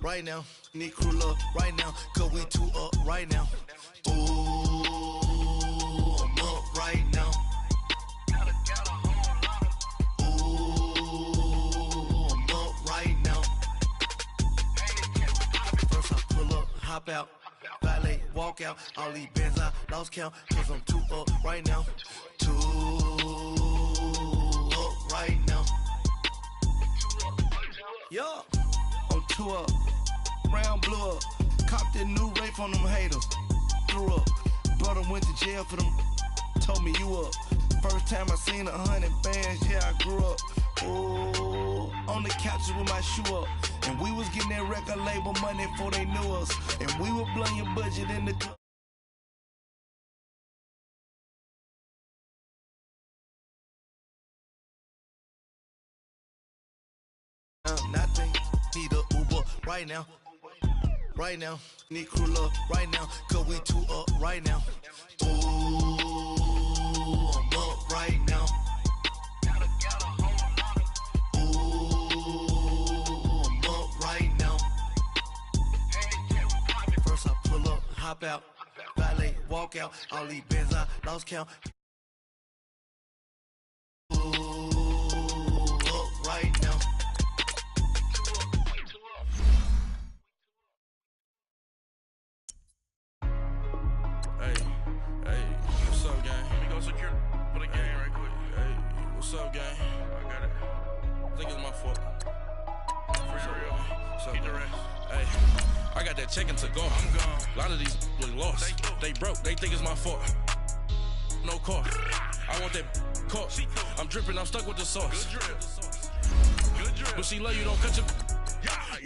right now. Need crew love right now, cause we two up right now. Ooh, I'm up right now. Ooh, I'm up right now. First I pull up, hop out, valet, walk out. All these bands I lost count, cause I'm two up right now. Two up right now. Yeah, I'm two up, round blew up. Copped that new rape on them haters. Threw up, brother went to jail for them. Told me you up. First time I seen 100 bands, yeah, I grew up. Ooh, on the couches with my shoe up. And we was getting that record label money before they knew us. And we were blowing your budget in the club. Nothing, need a Uber right now. Right now, need crew love right now, cause we two up right now. Ooh, I'm up right now. Ooh, I'm up right now. First I pull up, hop out, valet, walk out. All these bands I lost count. Ooh, up right now. What's up, gang? Let me go secure for the game right quick. Hey, what's up, gang? I got it. I think it's my fault. For real. Keep the rest. Hey, I got that check-in to go. I'm gone. A lot of these look lost. They broke. They think it's my fault. No car. I want that car. I'm dripping. I'm stuck with the sauce. Good drip. Good drip. But she love you. Don't cut your...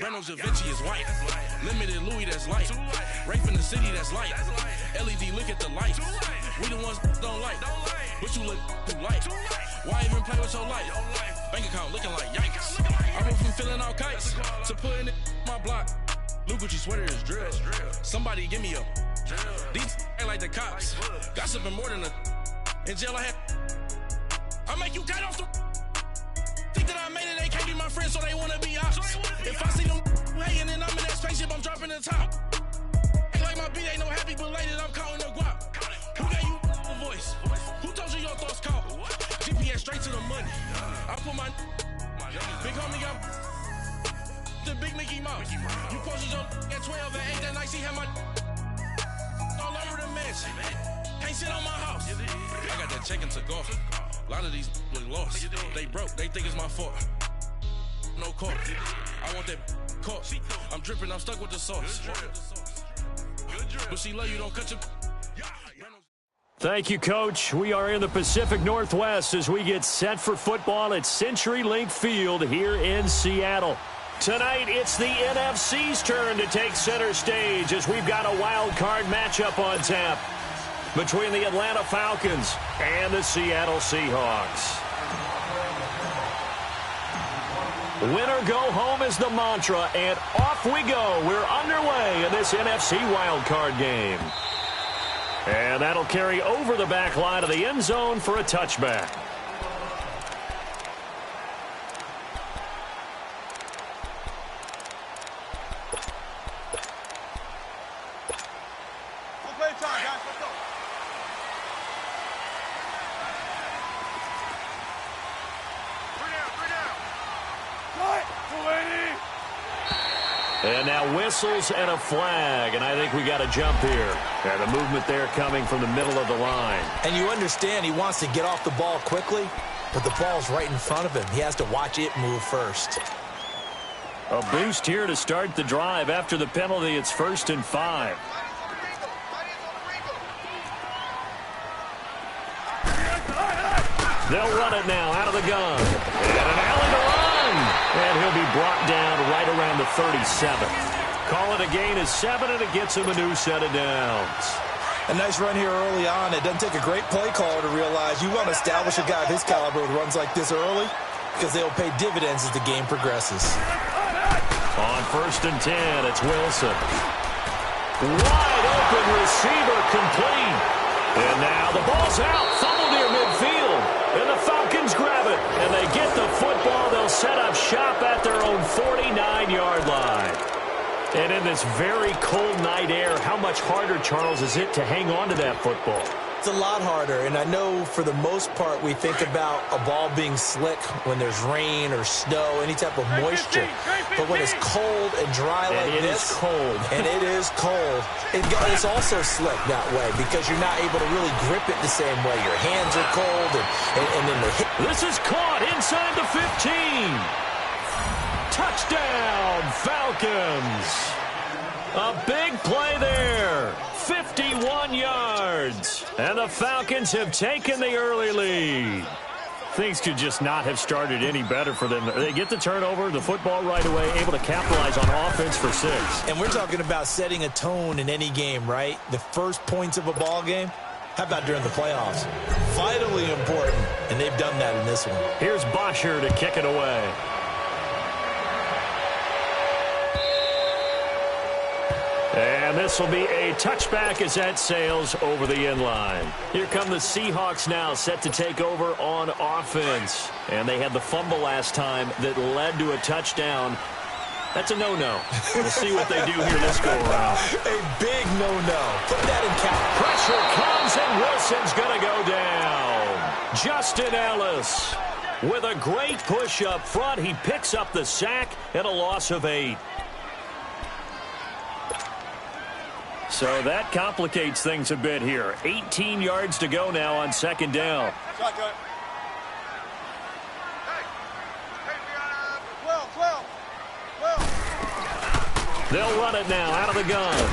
Reynolds Da Vinci is white. Limited Louis, that's light. Rape in the city, that's light. LED, look at the light. We the ones don't like. But you look too light. Why even play with your life? Bank account looking like yikes. I went from feeling all kites to putting it in my block. Blue Gucci sweater is drill. Somebody give me a. These ain't like the cops. Gossiping more than a. In jail I had. I make you cut off the. Think that I made it, they can't be my friends, so they wanna be ops. If I see them hanging and I'm in that spaceship, I'm dropping the top. Ain't like my beat ain't no happy belated, I'm counting the guap. Who gave you a voice? Who told you your thoughts count? GPS straight to the money. I put my big homie got the big Mickey Mouse. You posted your at 12 and 8 that night, she had my all over the mansion. Can't sit on my house. I got that check-in to go. A lot of these look lost. They broke. They think it's my fault. No car. I want that car. I'm dripping. I'm stuck with the sauce. But she love you. Don't cut your... Thank you, Coach. We are in the Pacific Northwest as we get set for football at CenturyLink Field here in Seattle. Tonight, it's the NFC's turn to take center stage as we've got a wild card matchup on tap between the Atlanta Falcons and the Seattle Seahawks. Winner go home is the mantra, and off we go. We're underway in this NFC wildcard game. And that'll carry over the back line of the end zone for a touchback. And now whistles and a flag, and I think we got a jump here. And the movement there coming from the middle of the line. And you understand he wants to get off the ball quickly, but the ball's right in front of him. He has to watch it move first. A boost here to start the drive. After the penalty, it's 1st and 5. They'll run it now out of the gun. And an alley to run. And he'll be brought down right around the 37. Call it a gain of 7, and it gets him a new set of downs. A nice run here early on. It doesn't take a great play caller to realize you want to establish a guy of his caliber with runs like this early because they'll pay dividends as the game progresses. On 1st and 10, it's Wilson. Wide open receiver complete. And now the ball's out. Fumble near midfield. And the Falcons grab it. And they get the football. They'll set up shop at their own 49-yard line. And in this very cold night air, how much harder, Charles, is it to hang on to that football? It's a lot harder, and I know for the most part we think about a ball being slick when there's rain or snow, any type of moisture. But when it's cold and dry like this, it's cold. And it is cold, it's also slick that way because you're not able to really grip it the same way. Your hands are cold, and then the hit. This is caught inside the 15. Touchdown, Falcons. A big play there. 51 yards. And the Falcons have taken the early lead. Things could just not have started any better for them. They get the turnover, the football right away, able to capitalize on offense for 6. And we're talking about setting a tone in any game, right? The first points of a ball game. How about during the playoffs? Vitally important, and they've done that in this one. Here's Bosher to kick it away. And this will be a touchback as that sails over the end line. Here come the Seahawks now, set to take over on offense. And they had the fumble last time that led to a touchdown. That's a no-no. We'll see what they do here this go-around. A big no-no. Put that in count. Pressure comes, and Wilson's going to go down. Justin Ellis with a great push up front. He picks up the sack and a loss of 8. So that complicates things a bit here. 18 yards to go now on second down. They'll run it now out of the gun.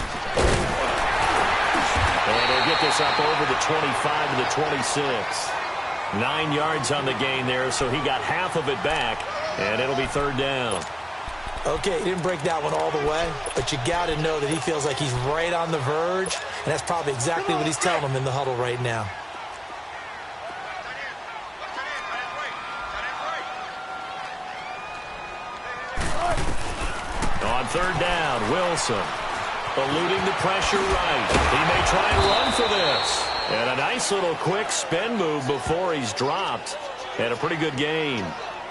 And they'll get this up over the 25 to the 26. 9 yards on the gain there, so he got half of it back, and it'll be third down. Okay, he didn't break that one all the way, but you got to know that he feels like he's right on the verge, and that's probably exactly what he's telling them in the huddle right now. On third down, Wilson eluding the pressure right. He may try and run for this. And a nice little quick spin move before he's dropped. And a pretty good gain.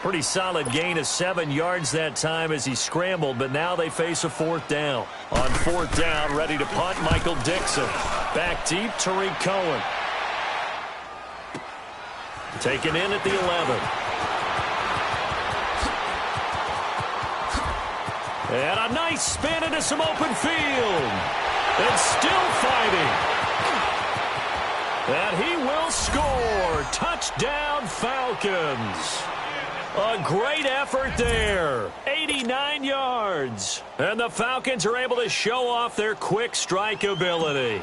Pretty solid gain of 7 yards that time as he scrambled, but now they face a fourth down. On fourth down, ready to punt, Michael Dixon. Back deep, Tariq Cohen. Taken in at the 11. And a nice spin into some open field. And still fighting. And he will score. Touchdown, Falcons. A great effort there. 89 yards. And the Falcons are able to show off their quick strike ability.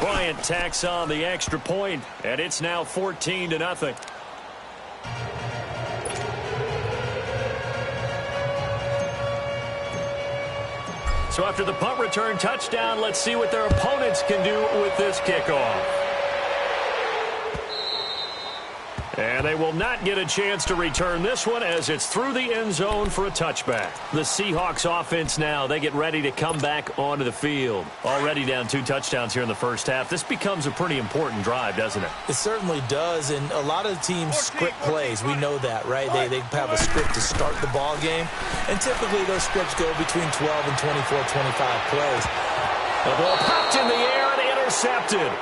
Bryant tacks on the extra point, and it's now 14-0. So after the punt return touchdown, let's see what their opponents can do with this kickoff. And they will not get a chance to return this one as it's through the end zone for a touchback. The Seahawks offense now, they get ready to come back onto the field. Already down 2 touchdowns here in the first half. This becomes a pretty important drive, doesn't it? It certainly does, and a lot of teams script plays. We know that, right? They have a script to start the ball game, and typically those scripts go between 12 and 24, 25 plays. The ball popped in the air and intercepted.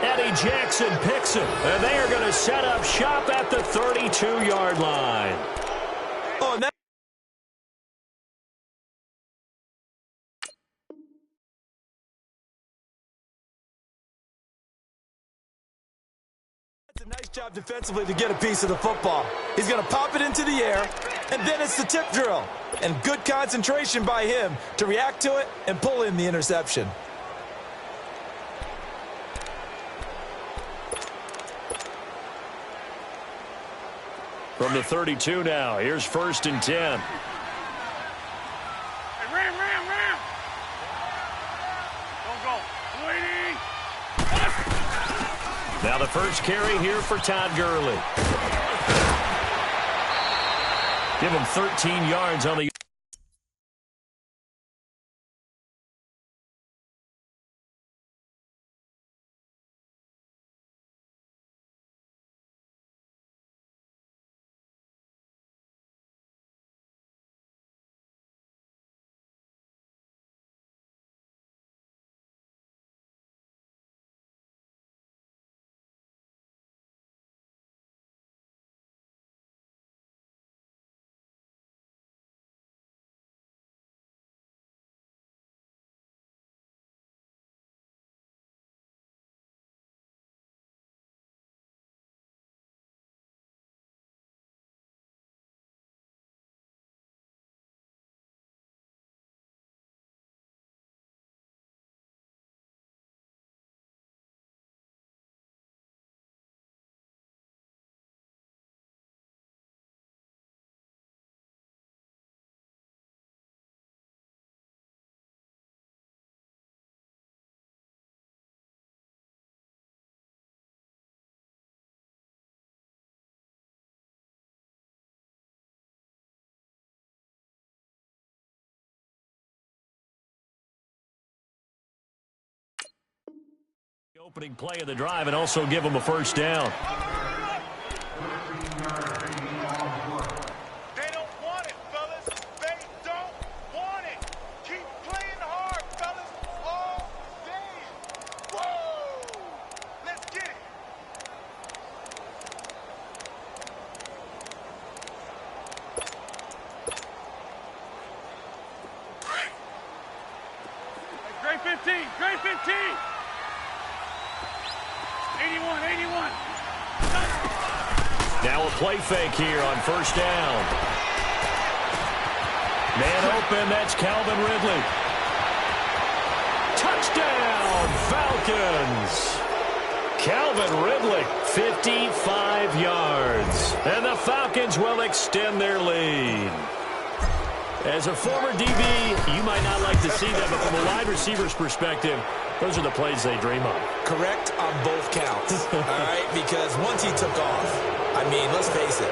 Eddie Jackson picks it, and they are going to set up shop at the 32-yard line. Oh, and that's a nice job defensively to get a piece of the football. He's going to pop it into the air, and then it's the tip drill. And good concentration by him to react to it and pull in the interception. From the 32 now, here's 1st and 10. Hey, ram. Don't go. 180. Now the first carry here for Todd Gurley. Give him 13 yards on the Opening play of the drive and also give them a first down. They don't want it, fellas. They don't want it. Keep playing hard, fellas, all day. Whoa! Let's get it. Great 15, great 15. 81. Now a play fake here on first down. Man open, that's Calvin Ridley. Touchdown, Falcons. Calvin Ridley, 55 yards. And the Falcons will extend their lead. As a former DB, you might not like to see that, but from a wide receiver's perspective, those are the plays they dream of. Correct on both counts, all right? Because once he took off, I mean, let's face it,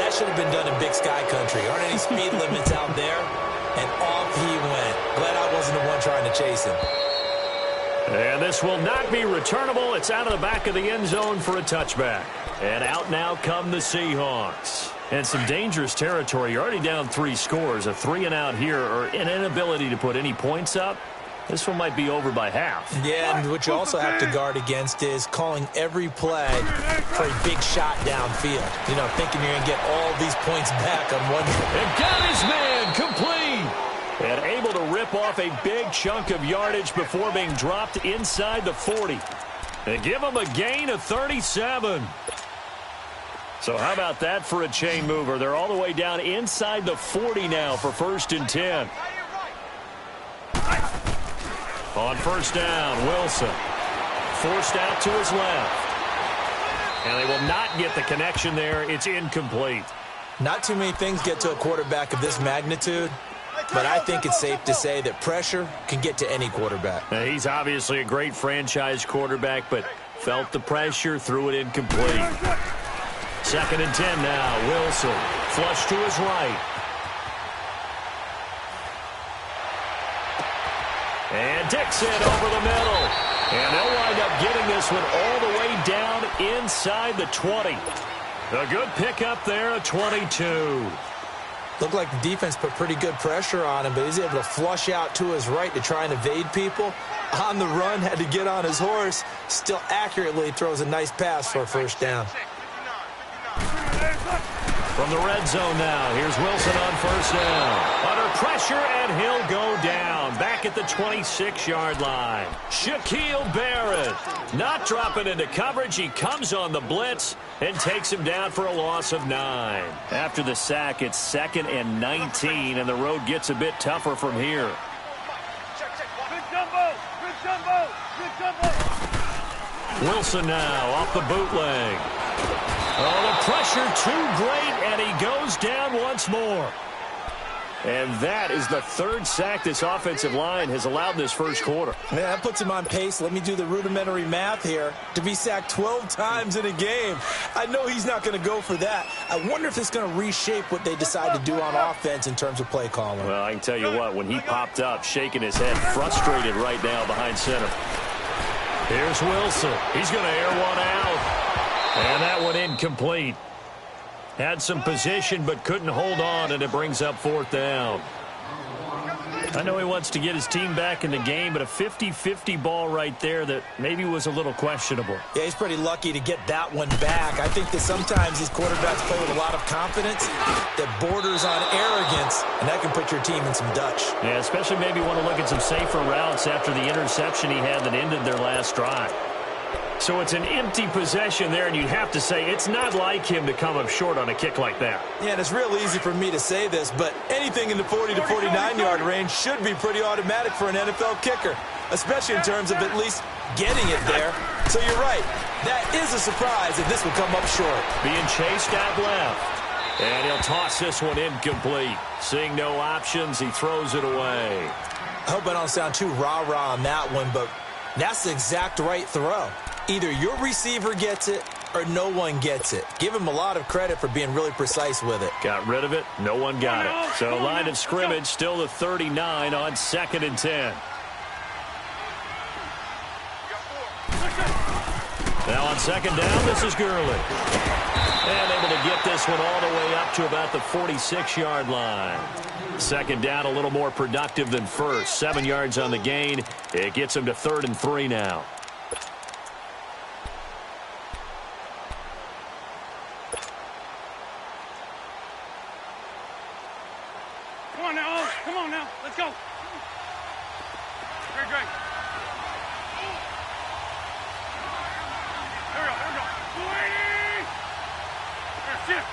that should have been done in Big Sky Country. Aren't any speed limits out there? And off he went. Glad I wasn't the one trying to chase him. And this will not be returnable. It's out of the back of the end zone for a touchback. And out now come the Seahawks. And some dangerous territory. You're already down 3 scores. A 3-and-out here, or an inability to put any points up. This one might be over by half. Yeah, and what you also have to guard against is calling every play for a big shot downfield. You know, thinking you're going to get all these points back on one. And got his man complete. And able to rip off a big chunk of yardage before being dropped inside the 40. And give him a gain of 37. So how about that for a chain mover? They're all the way down inside the 40 now for 1st and 10. On first down, Wilson forced out to his left. And they will not get the connection there. It's incomplete. Not too many things get to a quarterback of this magnitude, but I think it's safe to say that pressure can get to any quarterback. Now, he's obviously a great franchise quarterback, but felt the pressure, threw it incomplete. 2nd and 10 now. Wilson flush to his right. And Dixon over the middle. And they'll wind up getting this one all the way down inside the 20. A good pickup there at 22. Looked like the defense put pretty good pressure on him, but he's able to flush out to his right to try and evade people. On the run, had to get on his horse. Still accurately throws a nice pass for a first down. From the red zone now, here's Wilson on first down. Under pressure, and he'll go down. Back at the 26-yard line. Shaquille Barrett not dropping into coverage. He comes on the blitz and takes him down for a loss of 9. After the sack, it's 2nd and 19, and the road gets a bit tougher from here. Good jumbo. Wilson now off the bootleg. Oh, the pressure too great, and he goes down once more. And that is the 3rd sack this offensive line has allowed in this first quarter. Yeah, that puts him on pace. Let me do the rudimentary math here. To be sacked 12 times in a game. I know he's not going to go for that. I wonder if it's going to reshape what they decide to do on offense in terms of play calling. Well, I can tell you what, when he popped up, shaking his head, frustrated right now behind center. Here's Wilson. He's going to air one out. And that one incomplete. Had some position but couldn't hold on, and it brings up 4th down. I know he wants to get his team back in the game, but a 50-50 ball right there that maybe was a little questionable. Yeah, he's pretty lucky to get that one back. I think that sometimes these quarterbacks play with a lot of confidence that borders on arrogance, and that can put your team in some Dutch. Yeah, especially maybe want to look at some safer routes after the interception he had that ended their last drive. So it's an empty possession there, and you'd have to say it's not like him to come up short on a kick like that. Yeah, and it's real easy for me to say this, but anything in the 40 to 49-yard range should be pretty automatic for an NFL kicker, especially in terms of at least getting it there. So you're right. That is a surprise if this would come up short. Being chased out left. And he'll toss this one incomplete. Seeing no options, he throws it away. I hope I don't sound too rah-rah on that one, but that's the exact right throw. Either your receiver gets it or no one gets it. Give him a lot of credit for being really precise with it. Got rid of it. No one got it. So line of scrimmage still the 39 on 2nd and 10. Now on second down, this is Gurley. And able to get this one all the way up to about the 46-yard line. Second down a little more productive than first. 7 yards on the gain. It gets him to 3rd and 3 now. Come on now, Owen. Come on now. Let's go. Great, great. Here we go, here we go. Here, chip.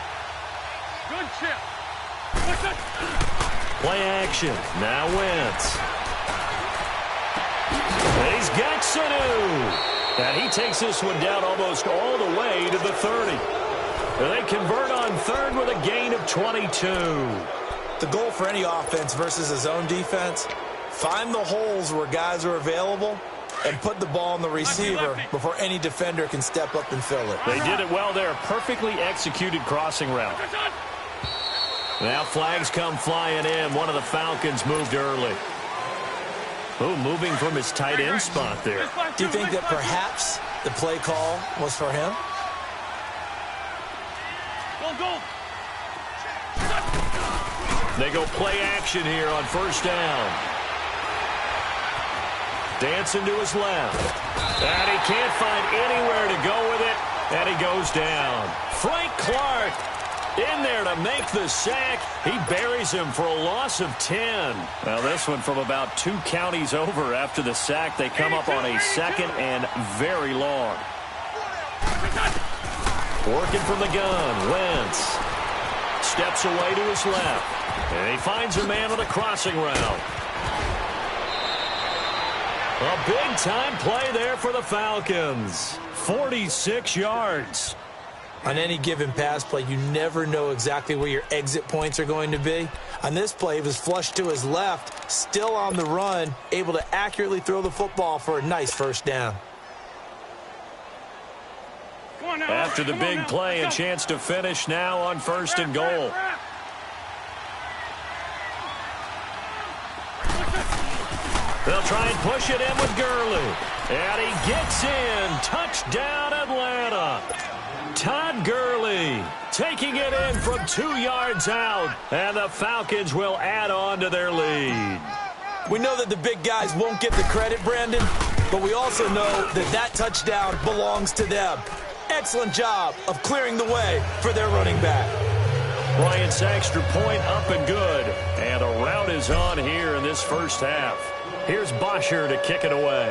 Good chip. Push it. Play action. Now Wentz. He's got Sanu. And he takes this one down almost all the way to the 30. And they convert on 3rd with a gain of 22. The goal for any offense versus his own defense, find the holes where guys are available and put the ball on the receiver before any defender can step up and fill it. They did it well there. Perfectly executed crossing route. Now flags come flying in. One of the Falcons moved early. Oh, moving from his tight end spot there. Do you think that perhaps the play call was for him? Go. They go play action here on 1st down. Dancing to his left. And he can't find anywhere to go with it. And he goes down. Frank Clark in there to make the sack. He buries him for a loss of 10. Now this one from about 2 counties over after the sack. They come up on a 2nd and very long. Working from the gun. Wentz steps away to his left. And he finds a man on a crossing route. A big-time play there for the Falcons. 46 yards. On any given pass play, you never know exactly where your exit points are going to be. On this play, he was flushed to his left, still on the run, able to accurately throw the football for a nice 1st down. After the big play, a chance to finish now on 1st and goal. They'll try and push it in with Gurley. And he gets in. Touchdown, Atlanta. Todd Gurley taking it in from 2 yards out. And the Falcons will add on to their lead. We know that the big guys won't get the credit, Brandon, but we also know that that touchdown belongs to them. Excellent job of clearing the way for their running back. Bryant's extra point up and good. And a rout is on here in this 1st half. Here's Bosher to kick it away.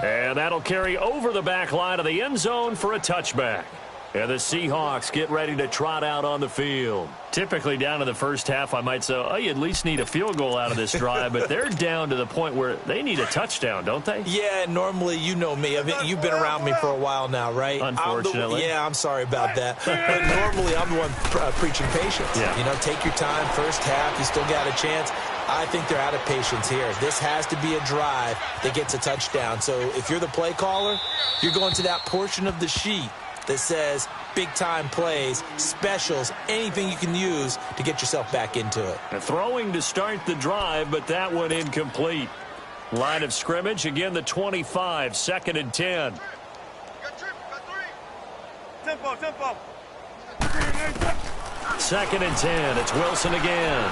And that'll carry over the back line of the end zone for a touchback. And the Seahawks get ready to trot out on the field. Typically down in the 1st half, I might say, oh, you at least need a field goal out of this drive. But they're down to the point where they need a touchdown, don't they? Yeah, normally, you know me. I mean, you've been around me for a while now, right? Unfortunately. I'm sorry about that. But normally, I'm the one preaching patience. Yeah. You know, take your time. 1st half, you still got a chance. I think they're out of patience here. This has to be a drive that gets a touchdown. So if you're the play caller, you're going to that portion of the sheet that says big-time plays, specials, anything you can use to get yourself back into it. And throwing to start the drive, but that one incomplete. Line of scrimmage, again the 25, 2nd and 10. Tempo. 2nd and 10, it's Wilson again.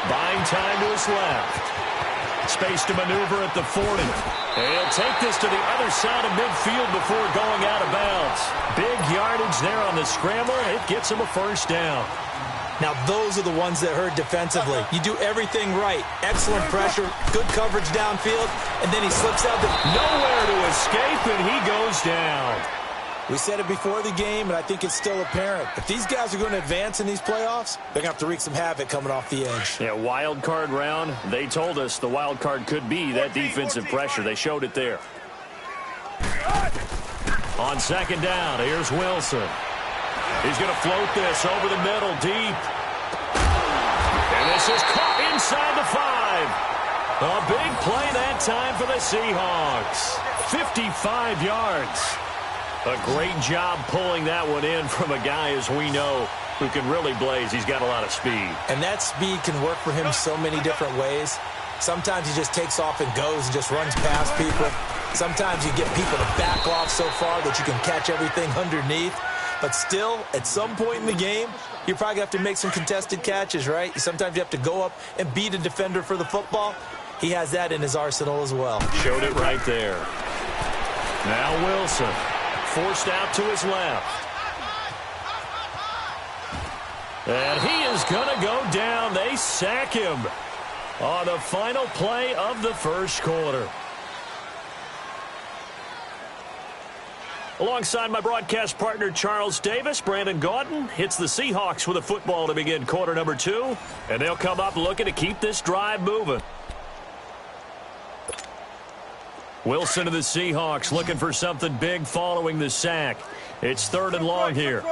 Buying time to his left. Space to maneuver at the 40. He'll take this to the other side of midfield before going out of bounds. Big yardage there on the scramble. It gets him a 1st down. Now, those are the ones that hurt defensively. You do everything right. Excellent pressure, good coverage downfield, and then he slips out. Nowhere to escape, and he goes down. We said it before the game, and I think it's still apparent. If these guys are going to advance in these playoffs, they're going to have to wreak some havoc coming off the edge. Yeah, wild card round. They told us the wild card could be that defensive pressure. They showed it there. On 2nd down, here's Wilson. He's going to float this over the middle deep. And this is caught inside the 5. A big play that time for the Seahawks. 55 yards. A great job pulling that one in from a guy, as we know, who can really blaze. He's got a lot of speed. And that speed can work for him so many different ways. Sometimes he just takes off and goes and just runs past people. Sometimes you get people to back off so far that you can catch everything underneath. But still, at some point in the game, you're probably going to have to make some contested catches, right? Sometimes you have to go up and beat a defender for the football. He has that in his arsenal as well. Showed it right there. Now Wilson, forced out to his left. And he is going to go down. They sack him on the final play of the first quarter. Alongside my broadcast partner, Charles Davis, Brandon Gaudin hits the Seahawks with a football to begin quarter number 2. And they'll come up looking to keep this drive moving. Wilson to the Seahawks looking for something big following the sack. It's 3rd and long here.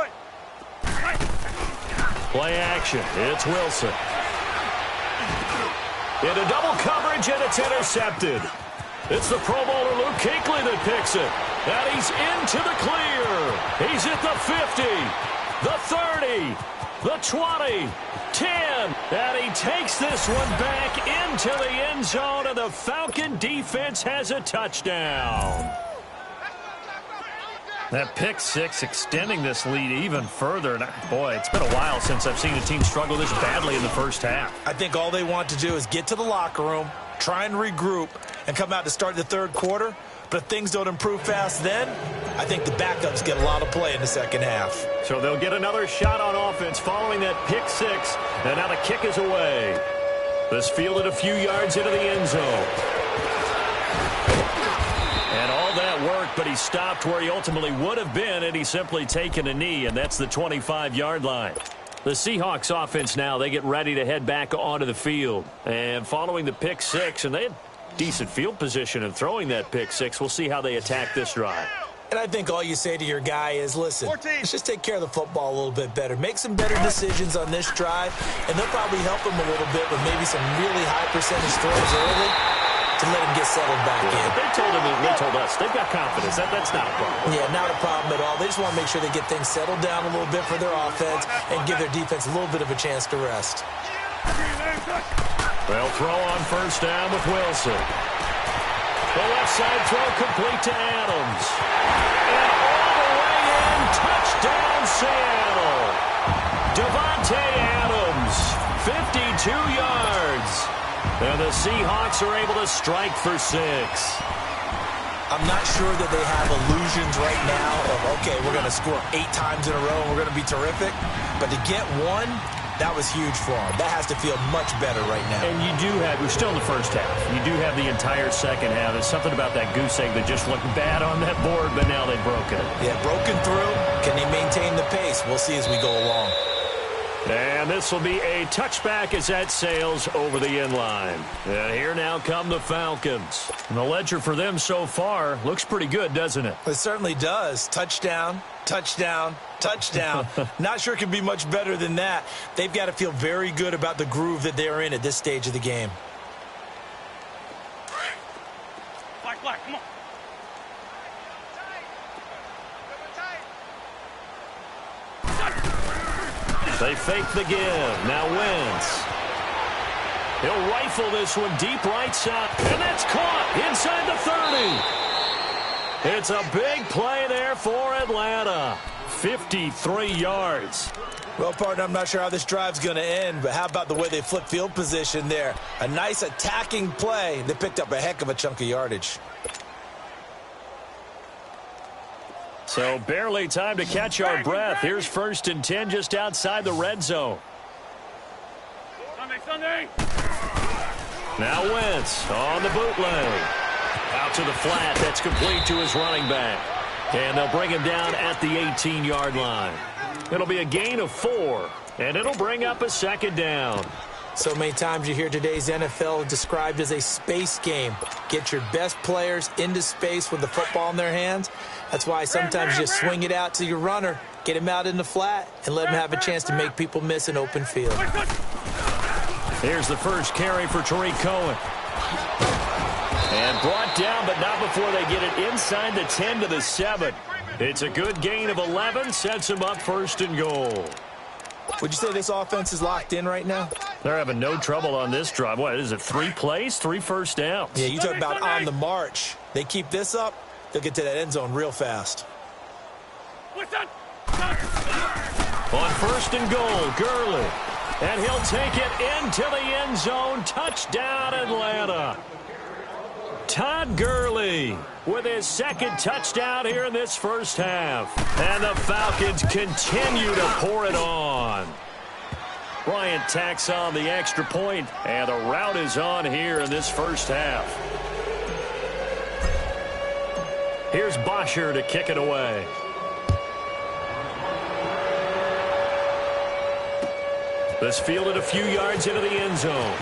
Play action. It's Wilson. Into double coverage, and it's intercepted. It's the Pro Bowler Luke Kuechly that picks it. And he's into the clear. He's at the 50, the 30, the 20, 10. And he takes this one back into the end zone, and the Falcon defense has a touchdown. That pick six extending this lead even further. And boy, it's been a while since I've seen a team struggle this badly in the first half. I think all they want to do is get to the locker room, try and regroup, and come out to start the third quarter. But if things don't improve fast then, I think the backups get a lot of play in the second half. So they'll get another shot on offense following that pick six. And now the kick is away. This fielded a few yards into the end zone. And all that worked, but he stopped where he ultimately would have been, and he's simply taken a knee, and that's the 25-yard line. The Seahawks offense now, they get ready to head back onto the field. And following the pick six, and they had decent field position in throwing that pick six, we'll see how they attack this drive. And I think all you say to your guy is, listen, let's just take care of the football a little bit better. Make some better decisions on this drive, and they'll probably help him a little bit with maybe some really high percentage throws early to let him get settled back in. They told us they've got confidence. That's not a problem. Yeah, not a problem at all. They just want to make sure they get things settled down a little bit for their offense and give their defense a little bit of a chance to rest. They'll throw on first down with Wilson. The left side throw complete to Adams. And all the way in, touchdown Seattle. Devontae Adams, 52 yards. And the Seahawks are able to strike for 6. I'm not sure that they have illusions right now of, okay, we're going to score 8 times in a row and we're going to be terrific. But to get one, that was huge for them. That has to feel much better right now. And you do have, we're still in the first half. You do have the entire second half. There's something about that goose egg that just looked bad on that board, but now they've broken it. Yeah, broken through. Can they maintain the pace? We'll see as we go along. And this will be a touchback as that sails over the end line. And here now come the Falcons. And the ledger for them so far looks pretty good, doesn't it? It certainly does. Touchdown, touchdown, touchdown. Not sure it can be much better than that. They've got to feel very good about the groove that they're in at this stage of the game. Black, come on. They fake the give. Now Wentz. He'll rifle this one deep right side. And that's caught inside the 30. It's a big play there for Atlanta. 53 yards. Well, partner, I'm not sure how this drive's going to end, but how about the way they flip field position there? A nice attacking play. They picked up a heck of a chunk of yardage. So barely time to catch our breath. Here's 1st and 10 just outside the red zone. Sunday. Now Wentz on the bootleg. Out to the flat. That's complete to his running back. And they'll bring him down at the 18-yard line. It'll be a gain of 4, and it'll bring up a 2nd down. So many times you hear today's NFL described as a space game. Get your best players into space with the football in their hands. That's why sometimes you just swing it out to your runner, get him out in the flat, and let him have a chance to make people miss an open field. Here's the first carry for Tariq Cohen. And brought down, but not before they get it inside the 10 to the 7. It's a good gain of 11, sets him up 1st and goal. Would you say this offense is locked in right now? They're having no trouble on this drive. What is it, 3 plays, 3 first downs? Yeah, you talk about on the march. They keep this up, they'll get to that end zone real fast. On 1st and goal, Gurley. And he'll take it into the end zone. Touchdown, Atlanta. Todd Gurley with his 2nd touchdown here in this first half. And the Falcons continue to pour it on. Bryant tacks on the extra point, and the rout is on here in this first half. Here's Bosher to kick it away. This fielded a few yards into the end zone.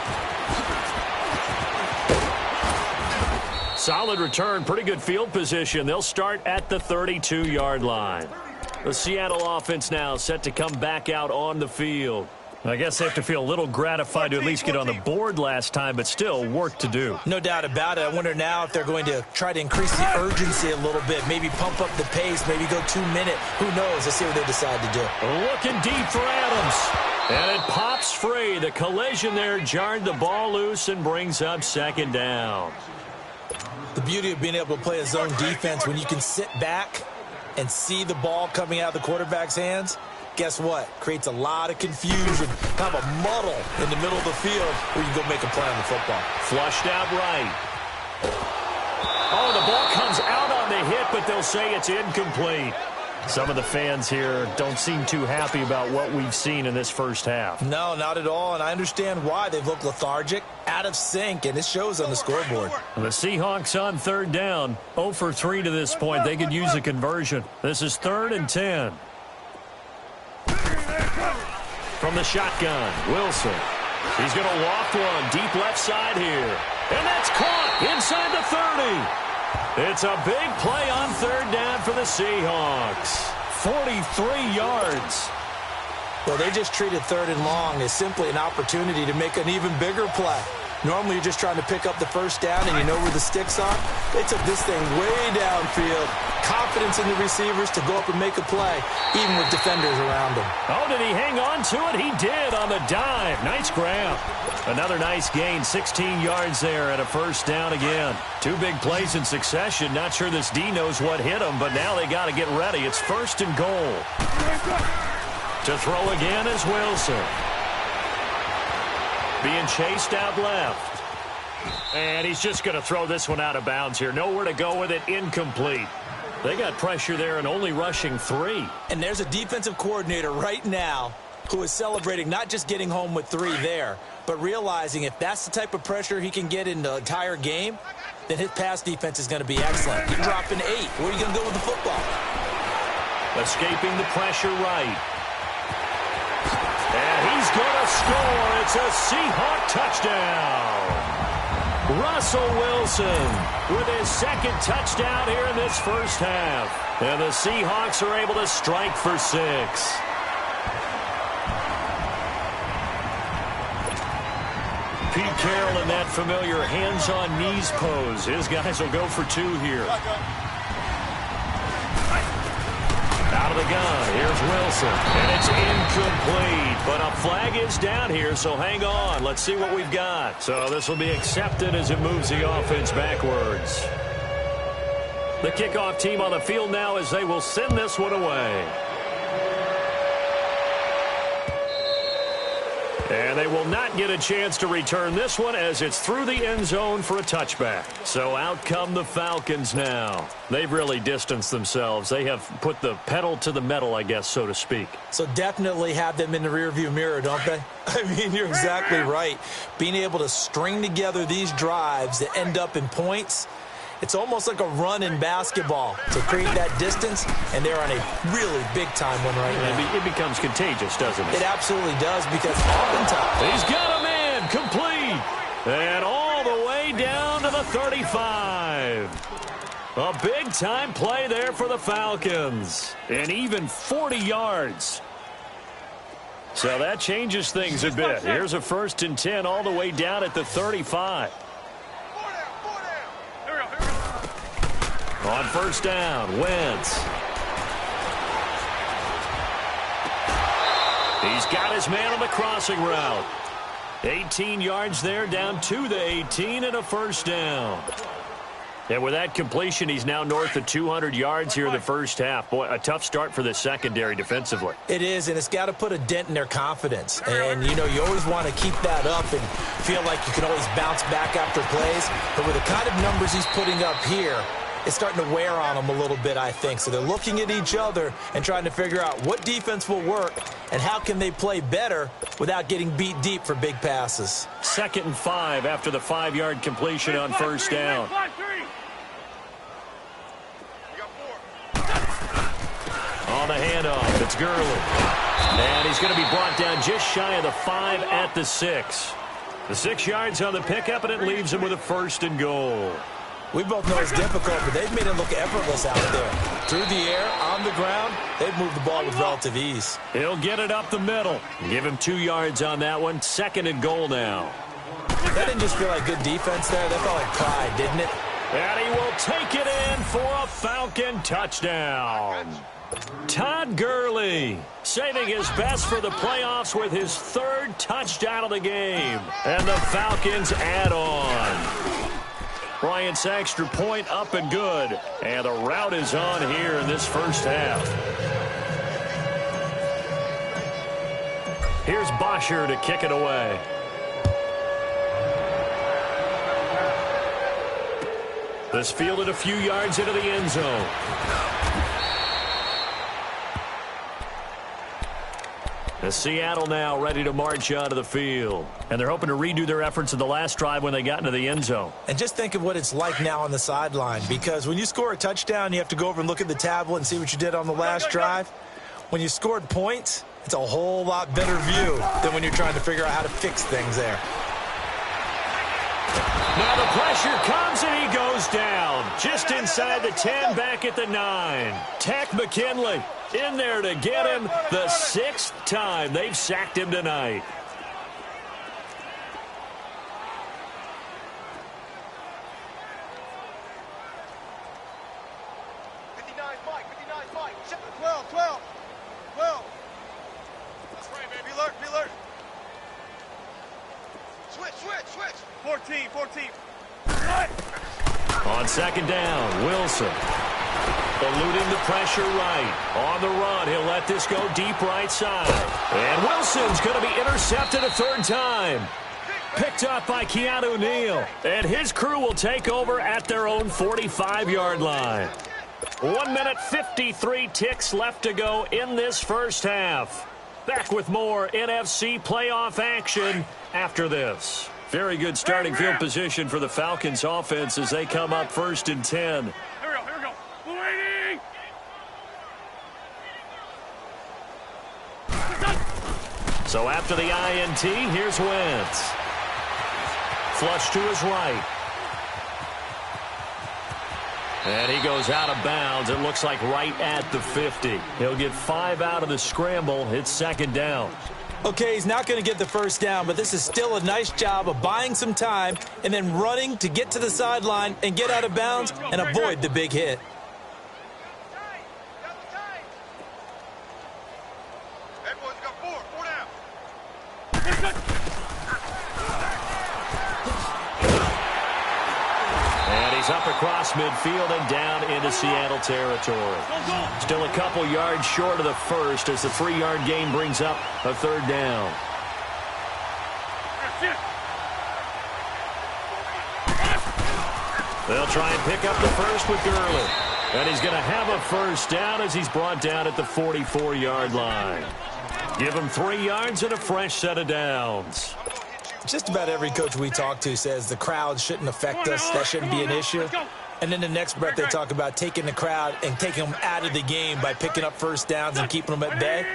Solid return, pretty good field position. They'll start at the 32-yard line. The Seattle offense now set to come back out on the field. I guess they have to feel a little gratified to at least get on the board last time, but still work to do. No doubt about it. I wonder now if they're going to try to increase the urgency a little bit, maybe pump up the pace, maybe go 2-minute. Who knows? Let's see what they decide to do. Looking deep for Adams. And it pops free. The collision there jarred the ball loose and brings up 2nd down. The beauty of being able to play a zone defense when you can sit back and see the ball coming out of the quarterback's hands, guess what? Creates a lot of confusion, kind of a muddle in the middle of the field where you go make a play on the football. Flushed out right. Oh, the ball comes out on the hit, but they'll say it's incomplete. Some of the fans here don't seem too happy about what we've seen in this first half. No, not at all, and I understand why. They've looked lethargic, out of sync, and it shows on the scoreboard. The Seahawks on 3rd down, 0 for 3 to this point. They could use a conversion. This is 3rd and 10. From the shotgun, Wilson. He's going to loft one deep left side here. And that's caught inside the 30. It's a big play on 3rd down for the Seahawks. 43 yards. Well, they just treated 3rd and long as simply an opportunity to make an even bigger play. Normally, you're just trying to pick up the first down and you know where the sticks are. They took this thing way downfield. Confidence in the receivers to go up and make a play, even with defenders around him. Oh, did he hang on to it? He did on the dive. Nice grab. Another nice gain, 16 yards there and a first down again. 2 big plays in succession. Not sure this D knows what hit him, but now they got to get ready. It's 1st and goal. To throw again is Wilson. Being chased out left. And he's just going to throw this one out of bounds here. Nowhere to go with it. Incomplete. They got pressure there and only rushing 3. And there's a defensive coordinator right now who is celebrating not just getting home with 3 there, but realizing if that's the type of pressure he can get in the entire game, then his pass defense is going to be excellent. You're dropping 8. Where are you going to go with the football? Escaping the pressure right. And he's going to score. It's a Seahawk touchdown. Russell Wilson with his 2nd touchdown here in this first half. And the Seahawks are able to strike for 6. Pete Carroll in that familiar hands-on-knees pose. His guys will go for 2 here. Out of the gun, here's Wilson, and it's incomplete, but a flag is down here, so hang on. Let's see what we've got. So this will be accepted as it moves the offense backwards. The kickoff team on the field now as they will send this one away. And they will not get a chance to return this one as it's through the end zone for a touchback. So out come the Falcons now. They've really distanced themselves. They have put the pedal to the metal, I guess, so to speak. So definitely have them in the rearview mirror, don't they? I mean, you're exactly right. Being able to string together these drives that end up in points, it's almost like a run in basketball to create that distance, and they're on a really big-time one right now. It becomes contagious, doesn't it? It absolutely does, because oftentimes... He's got a man, complete, and all the way down to the 35. A big-time play there for the Falcons, and even 40 yards. So that changes things a bit. Here's a 1st and 10 all the way down at the 35. On 1st down, Wentz. He's got his man on the crossing route. 18 yards there, down to the 18, and a first down. And with that completion, he's now north of 200 yards here in the first half. Boy, a tough start for the secondary defensively. It is, and it's got to put a dent in their confidence. And, you know, you always want to keep that up and feel like you can always bounce back after plays. But with the kind of numbers he's putting up here, it's starting to wear on them a little bit, I think. So they're looking at each other and trying to figure out what defense will work and how can they play better without getting beat deep for big passes. 2nd and 5 after the 5-yard completion on first down. On the handoff, it's Gurley. And he's going to be brought down just shy of the 5 at the 6. The 6 yards on the pickup, and it leaves him with a 1st and goal. We both know it's difficult, but they've made it look effortless out there. Through the air, on the ground, they've moved the ball with relative ease. He'll get it up the middle. Give him 2 yards on that one. 2nd and goal now. That didn't just feel like good defense there. That felt like pride, didn't it? And he will take it in for a Falcon touchdown. Todd Gurley saving his best for the playoffs with his 3rd touchdown of the game. And the Falcons add on. Bryant's extra point up and good. And the route is on here in this first half. Here's Bosher to kick it away. This fielded a few yards into the end zone. The Seattle now ready to march onto the field. And they're hoping to redo their efforts in the last drive when they got into the end zone. And just think of what it's like now on the sideline, because when you score a touchdown, you have to go over and look at the tablet and see what you did on the last drive. When you scored points, it's a whole lot better view than when you're trying to figure out how to fix things there. Now the pressure comes and he goes down. Just inside the 10, back at the 9. Tech McKinley in there to get him the 6th time they've sacked him tonight. Mike. 12. That's right, man. Be alert. Switch. 14. On 2nd down, Wilson. Eluding the pressure right. On the run, he'll let this go deep right side. And Wilson's going to be intercepted a 3rd time. Picked up by Keanu Neal. And his crew will take over at their own 45-yard line. 1 minute 53 ticks left to go in this first half. Back with more NFC playoff action after this. Very good starting field position for the Falcons offense as they come up 1st and 10. Here we go. Waiting. So after the INT, here's Wentz. Flush to his right. And he goes out of bounds. It looks like right at the 50. He'll get 5 out of the scramble. It's 2nd down. Okay, he's not going to get the first down, but this is still a nice job of buying some time and then running to get to the sideline and get out of bounds and avoid the big hit. Everyone's got 4 down. And he's up across midfield and down into Seattle territory. Still a couple yards short of the first as the 3-yard gain brings up a 3rd down. They'll try and pick up the first with Gurley. And he's going to have a first down as he's brought down at the 44-yard line. Give him 3 yards and a fresh set of downs. Just about every coach we talk to says the crowd shouldn't affect us. That shouldn't be an issue. And then the next breath they talk about taking the crowd and taking them out of the game by picking up first downs and keeping them at bay.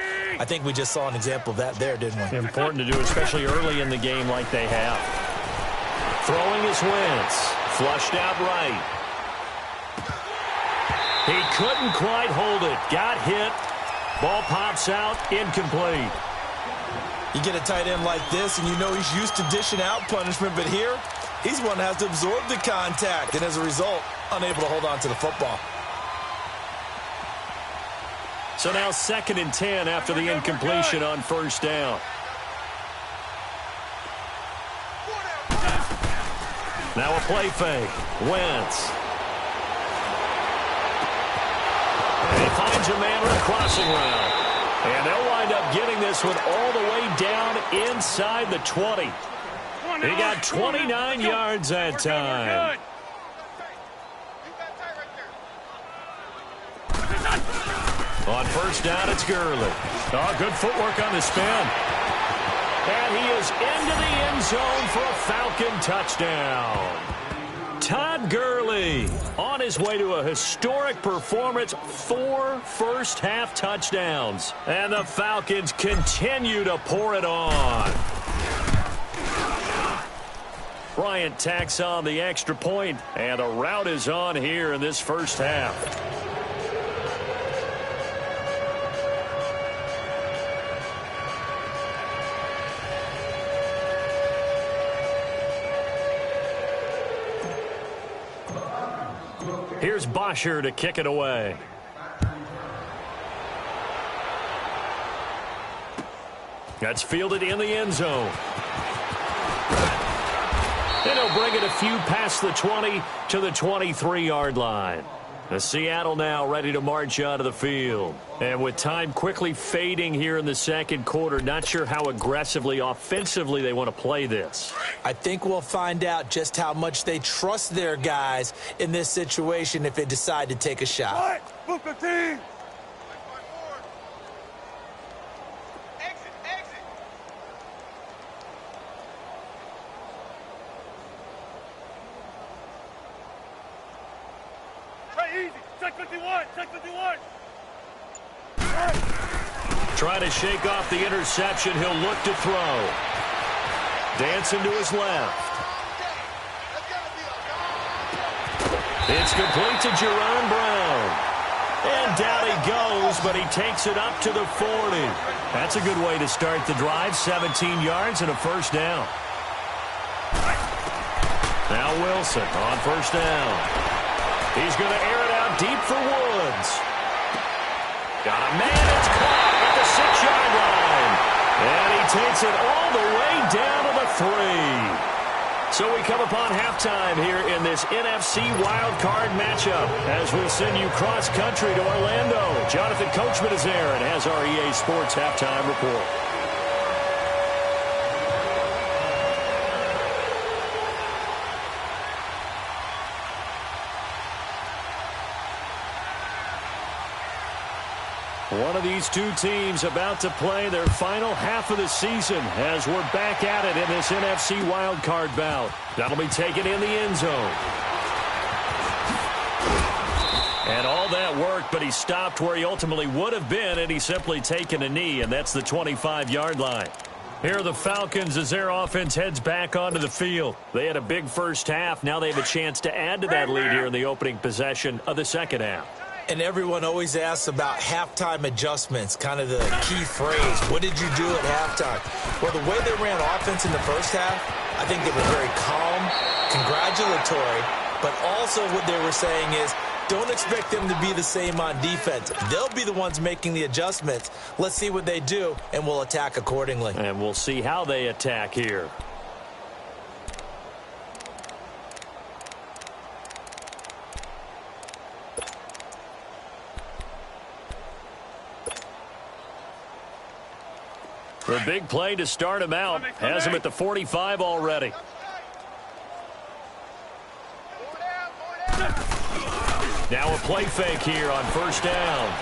I think we just saw an example of that there, didn't we? Important to do, especially early in the game like they have. Throwing his Wentz. Flushed out right. He couldn't quite hold it. Got hit. Ball pops out. Incomplete. You get a tight end like this, and you know he's used to dishing out punishment, but here, he's one that has to absorb the contact, and as a result, unable to hold on to the football. So now 2nd and 10 after the incompletion on first down. Now a play fake. Wentz. And he finds a man with a crossing route. And they'll wind up getting this one all the way down inside the 20. He got 29 yards that time. On first down, it's Gurley. Oh, good footwork on the spin. And he is into the end zone for a Falcon touchdown. Todd Gurley on his way to a historic performance, 4 first-half touchdowns. And the Falcons continue to pour it on. Bryant tacks on the extra point, and a rout is on here in this first half. Here's Bosher to kick it away. That's fielded in the end zone. And he'll bring it a few past the 20 to the 23-yard line. The Seattle now ready to march out of the field. And with time quickly fading here in the second quarter, not sure how aggressively, offensively they want to play this. I think we'll find out just how much they trust their guys in this situation if they decide to take a shot. Move the team. Trying to shake off the interception. He'll look to throw. Dancing to his left. It's complete to Jerron Brown. And down he goes, but he takes it up to the 40. That's a good way to start the drive. 17 yards and a first down. Now Wilson on first down. He's going to air it out deep for Woods. Got a man. It's caught at the 6-yard line. And he takes it all the way down to the 3. So we come upon halftime here in this NFC wildcard matchup as we send you cross-country to Orlando. Jonathan Coachman is there and has our EA Sports halftime report. One of these two teams about to play their final half of the season as we're back at it in this NFC wildcard bout. That'll be taken in the end zone. And all that worked, but he stopped where he ultimately would have been, and he's simply taken a knee, and that's the 25-yard line. Here are the Falcons as their offense heads back onto the field. They had a big first half. Now they have a chance to add to that lead here in the opening possession of the second half. And everyone always asks about halftime adjustments, kind of the key phrase. What did you do at halftime? Well, the way they ran offense in the first half, I think they were very calm, congratulatory, but also what they were saying is don't expect them to be the same on defense. They'll be the ones making the adjustments. Let's see what they do, and we'll attack accordingly. And we'll see how they attack here. The big play to start him out has him at the 45 already. Now a play fake here on first down.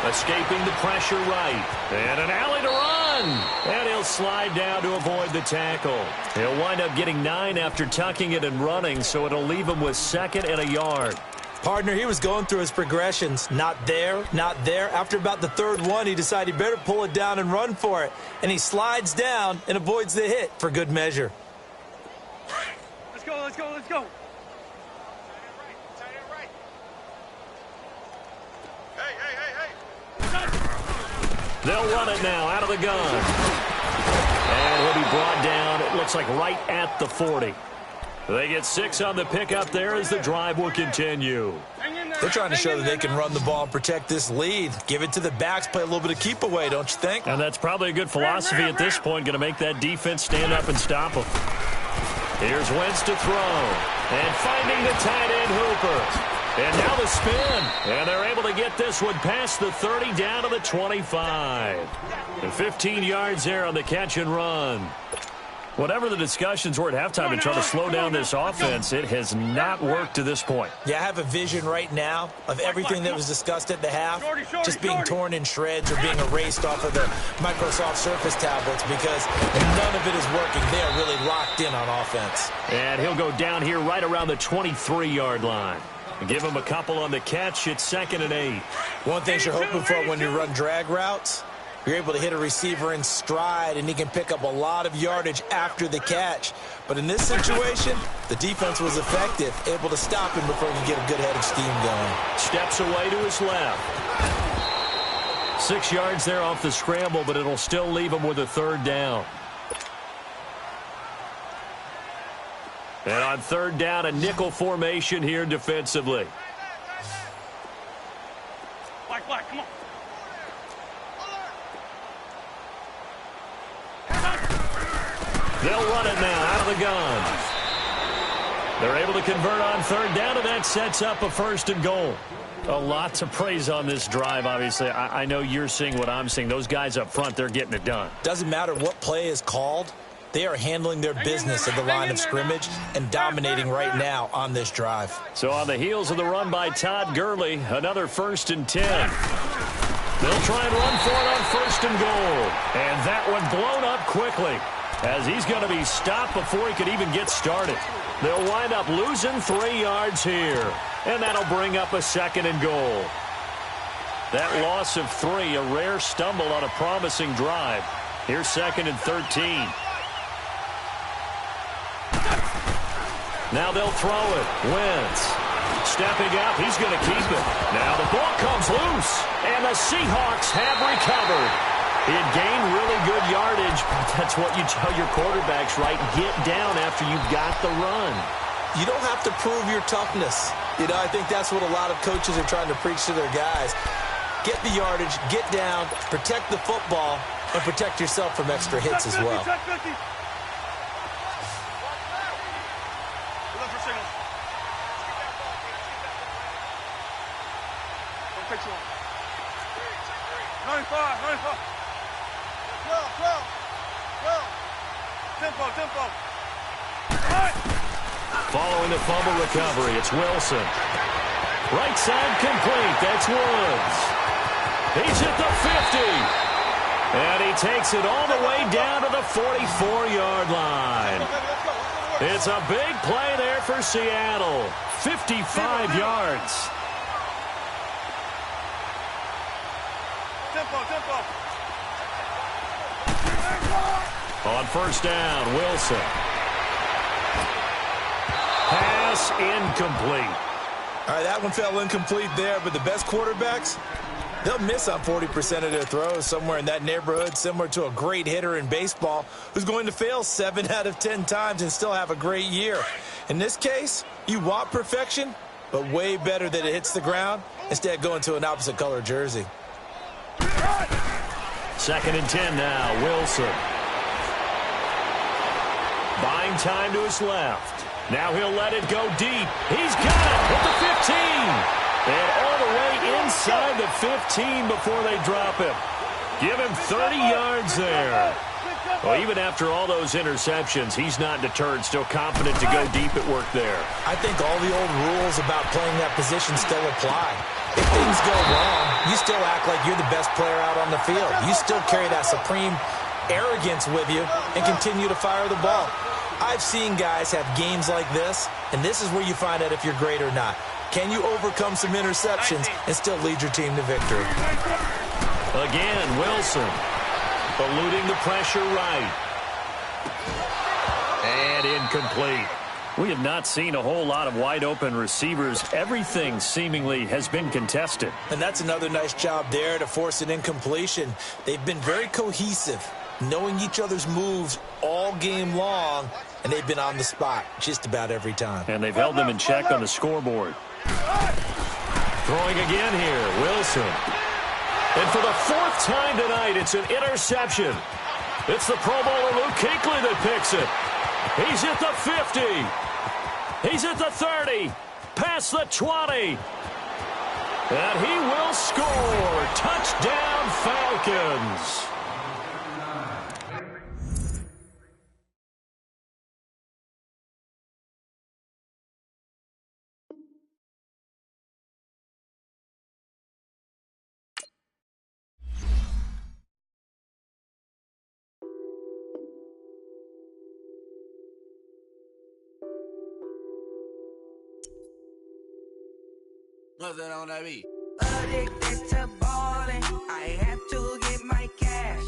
Escaping the pressure right. And an alley to run. And he'll slide down to avoid the tackle. He'll wind up getting 9 after tucking it and running, so it'll leave him with 2nd and a yard. Partner, he was going through his progressions. Not there, not there. After about the 3rd one, he decided he better pull it down and run for it. And he slides down and avoids the hit for good measure. Let's go, let's go, let's go. They'll run it now out of the gun. And he'll be brought down, it looks like right at the 40. They get 6 on the pickup there as the drive will continue. Hang in there, They're trying to show that they can run the ball and protect this lead. Give it to the backs, play a little bit of keep away, don't you think? And that's probably a good philosophy at this point, going to make that defense stand up and stop them. Here's Wentz to throw. And finding the tight end Hooper. And now the spin. And they're able to get this one past the 30 down to the 25. And 15 yards there on the catch and run. Whatever the discussions were at halftime to try to slow down this offense, it has not worked to this point. Yeah, I have a vision right now of everything that was discussed at the half just being torn in shreds or being erased off of the Microsoft Surface tablets because none of it is working. They are really locked in on offense. And he'll go down here right around the 23-yard line. Give him a couple on the catch. It's 2nd and 8. One thing you're hoping for when you run drag routes, you're able to hit a receiver in stride, and he can pick up a lot of yardage after the catch. But in this situation, the defense was effective, able to stop him before he could get a good head of steam going. Steps away to his left. 6 yards there off the scramble, but it'll still leave him with a 3rd down. And on 3rd down, a nickel formation here defensively. Black, come on. They'll run it now out of the gun. They're able to convert on 3rd down, and that sets up a 1st and goal. A lot to praise on this drive, obviously. I know you're seeing what I'm seeing. Those guys up front, they're getting it done. Doesn't matter what play is called. They are handling their business at the line of scrimmage and dominating right now on this drive. So on the heels of the run by Todd Gurley, another 1st and 10. They'll try and run for it on 1st and goal. And that one blown up quickly as he's going to be stopped before he could even get started. They'll wind up losing 3 yards here. And that'll bring up a 2nd and goal. That loss of 3, a rare stumble on a promising drive. Here's 2nd and 13. Now they'll throw it. Wentz stepping up. He's going to keep it. Now the ball comes loose. And the Seahawks have recovered. He had gained really good yardage. But that's what you tell your quarterbacks, right? Get down after you've got the run. You don't have to prove your toughness. You know, I think that's what a lot of coaches are trying to preach to their guys. Get the yardage, get down, protect the football, and protect yourself from extra hits as well. Tempo. Following the fumble recovery, it's Wilson. Right side complete. That's Woods. He's at the 50. And he takes it all the way down to the 44-yard line. It's a big play there for Seattle. 55 yards. Tempo. On 1st down, Wilson. Pass incomplete. All right, that one fell incomplete there, but the best quarterbacks, they'll miss on 40% of their throws, somewhere in that neighborhood, similar to a great hitter in baseball who's going to fail 7 out of 10 times and still have a great year. In this case, you want perfection, but way better that it hits the ground instead of going to an opposite color jersey. 2nd and 10 now, Wilson. Buying time to his left. Now he'll let it go deep. He's got it at the 15. And all the way inside the 15 before they drop him. Give him 30 yards there. Well, even after all those interceptions, he's not deterred, still confident to go deep at work there. I think all the old rules about playing that position still apply. If things go wrong, you still act like you're the best player out on the field. You still carry that supreme arrogance with you and continue to fire the ball. I've seen guys have games like this, and this is where you find out if you're great or not. Can you overcome some interceptions and still lead your team to victory? Again, Wilson eluding the pressure right. And incomplete. We have not seen a whole lot of wide-open receivers. Everything seemingly has been contested. And that's another nice job there to force an incompletion. They've been very cohesive, knowing each other's moves all game long, and they've been on the spot just about every time. And they've held them in check on the scoreboard. Throwing again here, Wilson. And for the fourth time tonight, it's an interception. It's the Pro Bowler Luke Kuechly that picks it. He's at the 50. He's at the 30. Past the 20. And he will score. Touchdown, Falcons. Nothing on that beat. Addicted to ballin', I have to get my cash.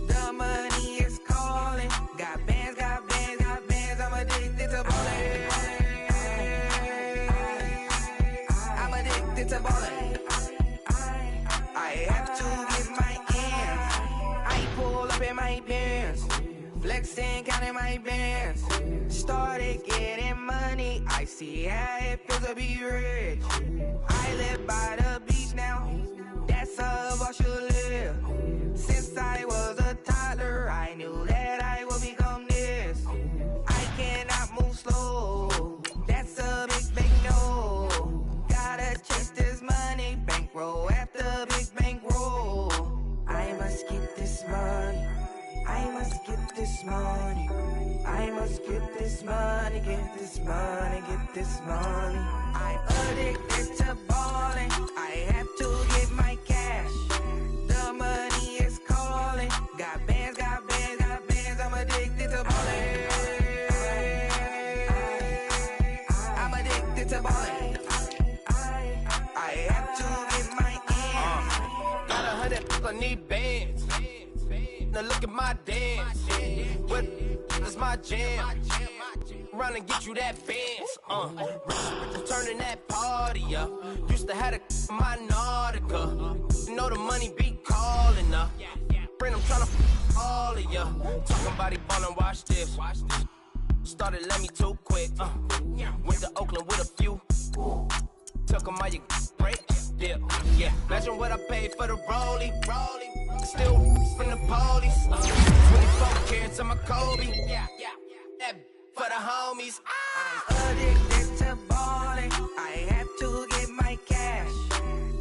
The money is calling. Got bands, got bands, got bands. I'm addicted to ballin'. I'm addicted to ballin'. I have to get my ends. I pull up in my bands, flexing, counting my bands. Started getting money. I see how it feels to be rich. I live by the beach now, that's how I should live. Since I was a toddler, I knew that I would become this. I cannot move slow, that's a big no. Gotta chase this money, bankroll after big bankroll. I must get this money, I must get this money. I must get this money, get this money, get this money. I'm addicted to ballin', I have to get my cash. The money is calling. Got bands, got bands, got bands. I'm addicted to ballin'. I'm addicted to ballin'. I have to get my ends. Got 100, I need bands. Now look at my dance. What is my jam? Run and get you that bands. Turning that party up. Used to have a my Nautica. You know the money be calling up. Friend, I'm tryna all of ya. Talking about it, ballin', watch this. Started let me too quick. Went to Oakland with a few. Took 'em all you break. Dip. Yeah. Imagine what I paid for the rollie. Still from the police. 24 carats on my Kobe. Yeah. That for the homies. I'm addicted to ballin'. I have to get my cash.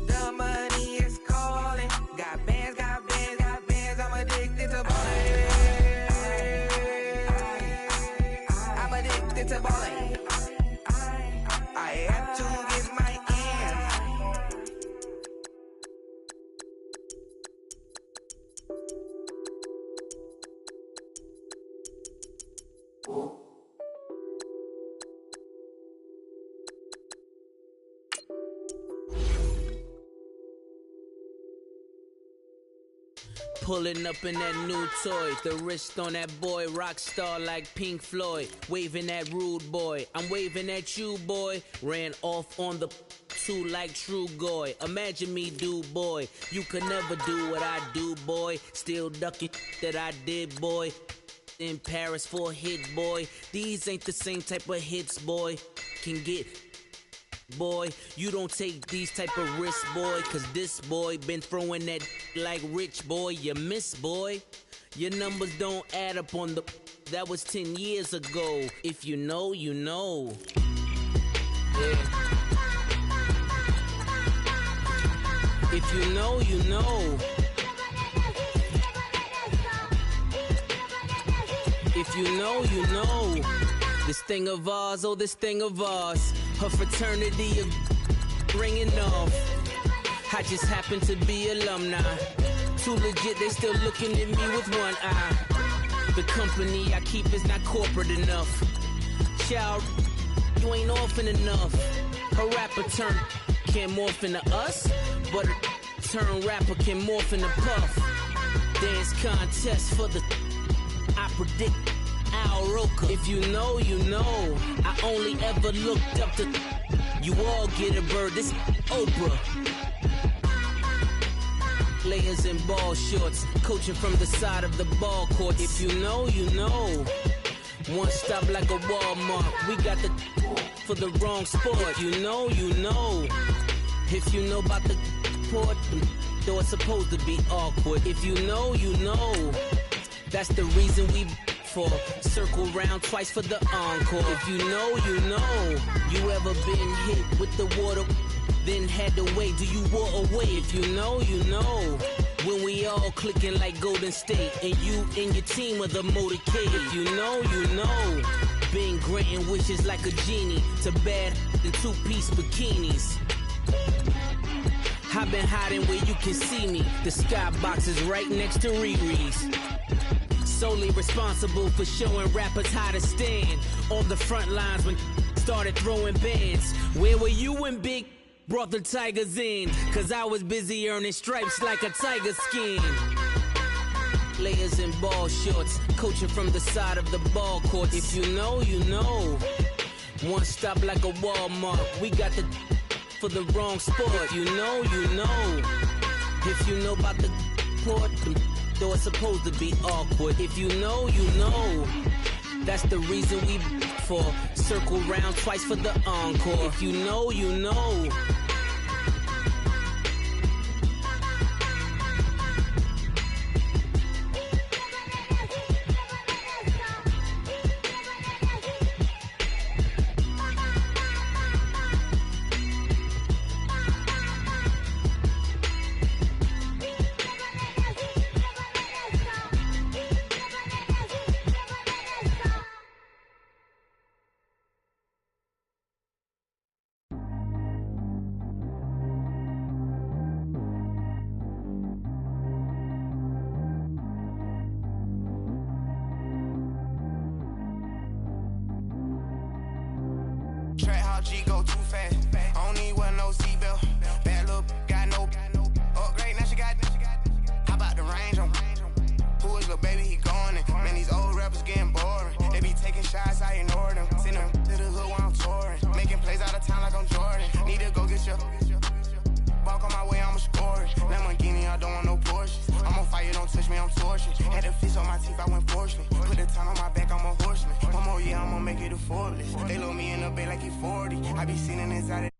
The money is calling. Got bands, got bands, got bands. I'm addicted to ballin'. I'm addicted to ballin'. I have to get my ends. Pulling up in that new toy, the wrist on that boy, rock star like Pink Floyd, waving at rude boy, I'm waving at you boy, ran off on the two like True Goy, imagine me do boy, you could never do what I do boy, still ducking that I did boy, in Paris for a hit boy, these ain't the same type of hits boy, can get boy, you don't take these type of risks, boy, cause this boy been throwing that like rich boy, you miss, boy. Your numbers don't add up on the, that was 10 years ago. If you know, you know. Yeah. If you know, you know. If you know, you know. This thing of ours, oh, this thing of ours. Her fraternity of ringing off. I just happen to be alumni. Too legit, they still looking at me with one eye. The company I keep is not corporate enough. Child, you ain't orphan enough. Her rapper turn can't morph into us, but a turn rapper can morph into Puff. Dance contest for the, I predict Al Roker. If you know, you know. I only ever looked up to, you all get a bird, this Oprah. Players in ball shorts, coaching from the side of the ball court. If you know, you know. One stop like a Walmart. We got the for the wrong sport. If you know, you know. If you know about the port, though it's supposed to be awkward. If you know, you know. That's the reason we for circle round twice for the encore. If you know, you know. You ever been hit with the water, then had to wait? Do you walk away? If you know, you know. When we all clicking like Golden State, and you and your team are the motorcade. If you know, you know. Been granting wishes like a genie to bad in two-piece bikinis. I've been hiding where you can see me. The skybox is right next to Riri's. Solely responsible for showing rappers how to stand on the front lines when started throwing bands. Where were you when Big brought the Tigers in? Cause I was busy earning stripes like a tiger skin. Layers and ball shorts, coaching from the side of the ball court. If you know, you know. One stop like a Walmart. We got the for the wrong sport. You know, you know. If you know about the port, though it's supposed to be awkward. If you know, you know. That's the reason we for circle round twice for the encore. If you know, you know. Track how G go too fast. I don't need wear no seatbelt. Bad little got no upgrade. Now she got. How about the range on? Who is little baby? He going in. Man, these old rappers getting boring. They be taking shots, I ignore them. Send them to the hood while I'm touring. Making plays out of town like I'm Jordan. Need to go get your. Walk on my way, I'ma score it. Lamborghini, I don't want no Porsches. I'm on fire, don't touch me, I'm tortured. Had the fish on my teeth, I went fortunate. Put the time on my back, I'm a horseman. One more year, I'ma make it a Forbes. They load me in the bay like he 40. I be sitting inside it.